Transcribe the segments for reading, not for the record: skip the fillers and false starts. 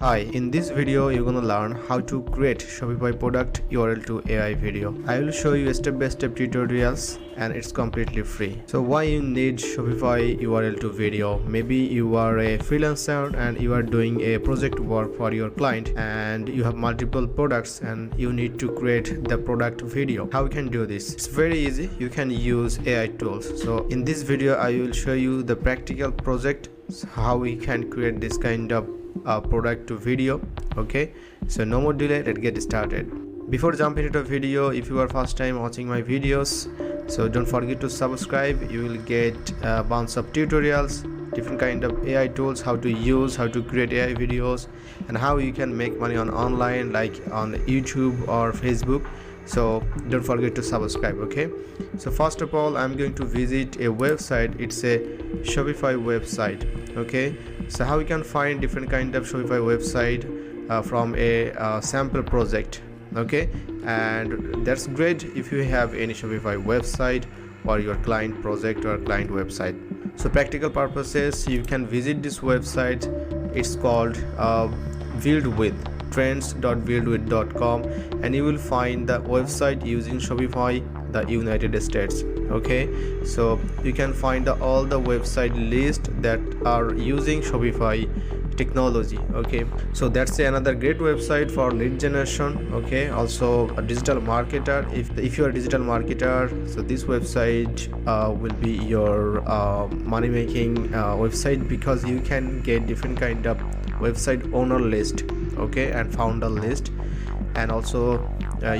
Hi, in this video you're gonna learn how to create Shopify product URL to AI video. I will show you step-by-step tutorials and it's completely free. So why you need Shopify URL to video? Maybe you are a freelancer and you are doing a project work for your client and you have multiple products and you need to create the product video. How you can do this? It's very easy. You can use AI tools. So in this video I will show you the practical project, how we can create this kind of product to video. Okay, so no more delay, let's get started. Before jumping into the video, if you are first time watching my videos, so don't forget to subscribe. You will get a bunch of tutorials, different kind of AI tools, how to use, how to create AI videos, and how you can make money on online like on YouTube or Facebook. So don't forget to subscribe. Okay, so first of all I'm going to visit a website. It's a Shopify website. Okay, so how we can find different kind of Shopify website from a sample project. Okay, and that's great if you have any Shopify website or your client project or client website. So practical purposes, you can visit this website. It's called trends.buildwith.com, and you will find the website using Shopify the United States. Okay, so you can find all the website list that are using Shopify technology. Okay, so that's another great website for lead generation. Okay, also a digital marketer. If you are a digital marketer, so this website will be your money making website, because you can get different kind of website owner list, okay, and founder list, and also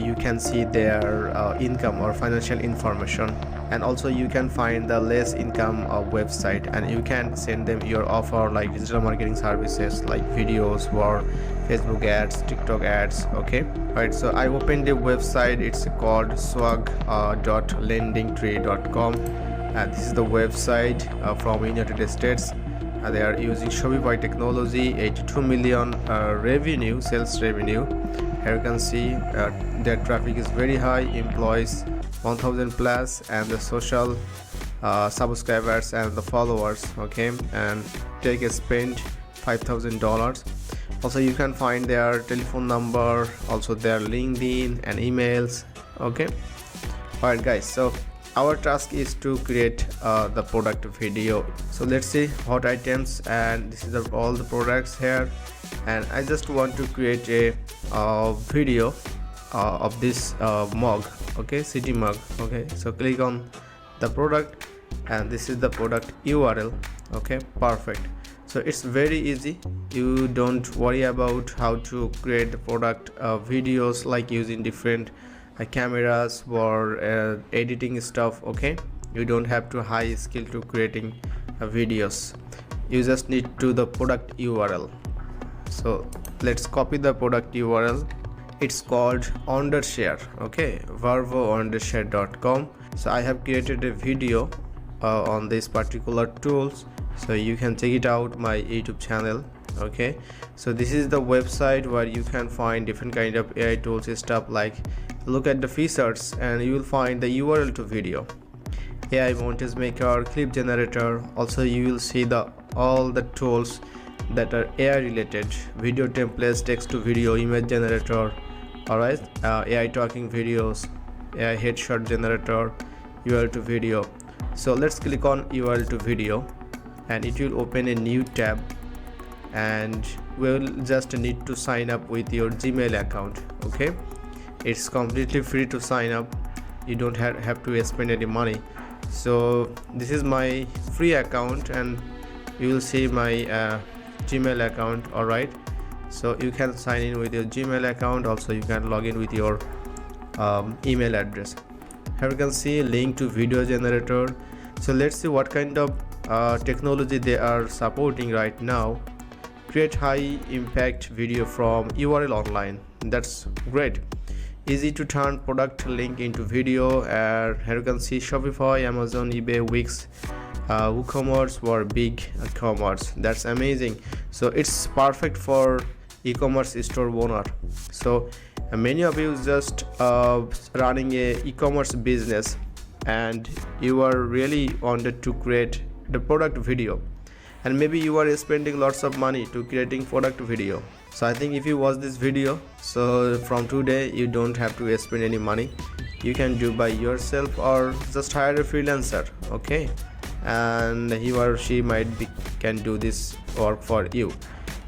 you can see their income or financial information, and also you can find the less income website, and you can send them your offer like digital marketing services like videos or Facebook ads, TikTok ads. Okay, right, so I opened the website. It's called swag.lendingtree.com, and this is the website from United States. They are using Shopify technology, 82 million revenue, sales revenue. Here you can see their traffic is very high, employees 1000 plus, and the social subscribers and the followers. Okay, and take a spend $5,000. Also you can find their telephone number, also their LinkedIn and emails. Okay, alright guys, so our task is to create the product video. So let's see hot items, and this is all the products here, and I just want to create a video of this mug. Okay, city mug. Okay, so click on the product, and this is the product URL. Okay, perfect. So it's very easy. You don't worry about how to create the product videos like using different cameras or editing stuff. Okay, you don't have to high skill to creating videos. You just need to the product URL. So let's copy the product URL. It's called undershare. Okay, vervo_undershare.com. so I have created a video on this particular tools, so you can check it out my YouTube channel. Okay, so this is the website where you can find different kind of AI tools stuff, like look at the features and you will find the URL to video, AI montage maker, clip generator. Also you will see all the tools that are AI related, video templates, text to video, image generator. Alright, AI talking videos, AI headshot generator, URL to video. So let's click on URL to video, and it will open a new tab, and we'll just need to sign up with your Gmail account. Okay, it's completely free to sign up. You don't have to spend any money. So this is my free account, and you will see my Gmail account. Alright, so you can sign in with your Gmail account. Also you can log in with your email address. Here you can see link to video generator. So let's see what kind of technology they are supporting right now. Create high impact video from URL online. That's great. Easy to turn product link into video. Here you can see Shopify, Amazon, eBay, Wix, WooCommerce or big commerce. That's amazing. So it's perfect for e-commerce store owner. So many of you just running a e-commerce business, and you are really wanted to create the product video, and maybe you are spending lots of money to creating product video. So I think if you watch this video, so from today you don't have to spend any money. You can do by yourself or just hire a freelancer, okay, and he or she can do this work for you.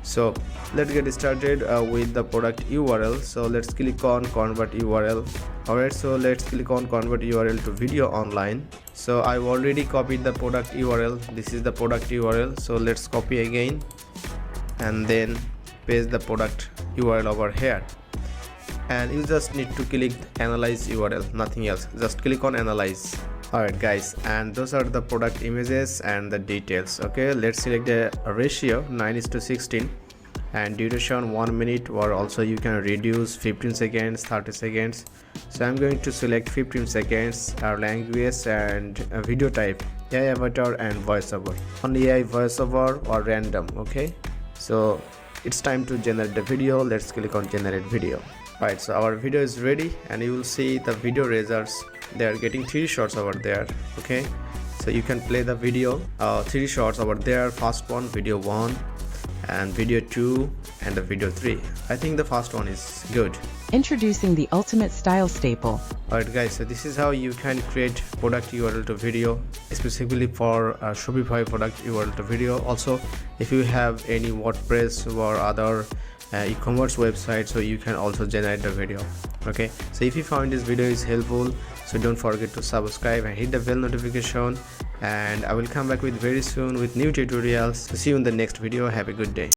So let's get started with the product URL. So let's click on convert URL. Alright, so let's click on convert URL to video online. So I've already copied the product URL. This is the product URL, so let's copy again and then paste the product URL over here, and you just need to click analyze URL, nothing else, just click on analyze. Alright guys, and those are the product images and the details. Okay, let's select the ratio 9:16 and duration 1 minute, or also you can reduce 15 seconds, 30 seconds. So I'm going to select 15 seconds. Our language and video type AI avatar and voiceover, only AI voiceover or random. Okay, so it's time to generate the video. Let's click on generate video. Right, so our video is ready and you will see the video results. They are getting 3 shots over there. Okay, so you can play the video, 3 shots over there. First one, video 1, and video 2, and the video 3. I think the first one is good. Introducing the ultimate style staple. Alright guys, so this is how you can create product URL to video, specifically for Shopify product URL to video. Also, if you have any WordPress or other e-commerce website, so you can also generate the video. Okay, so if you found this video is helpful, so don't forget to subscribe and hit the bell notification, and I will come back with very soon with new tutorials. See you in the next video. Have a good day.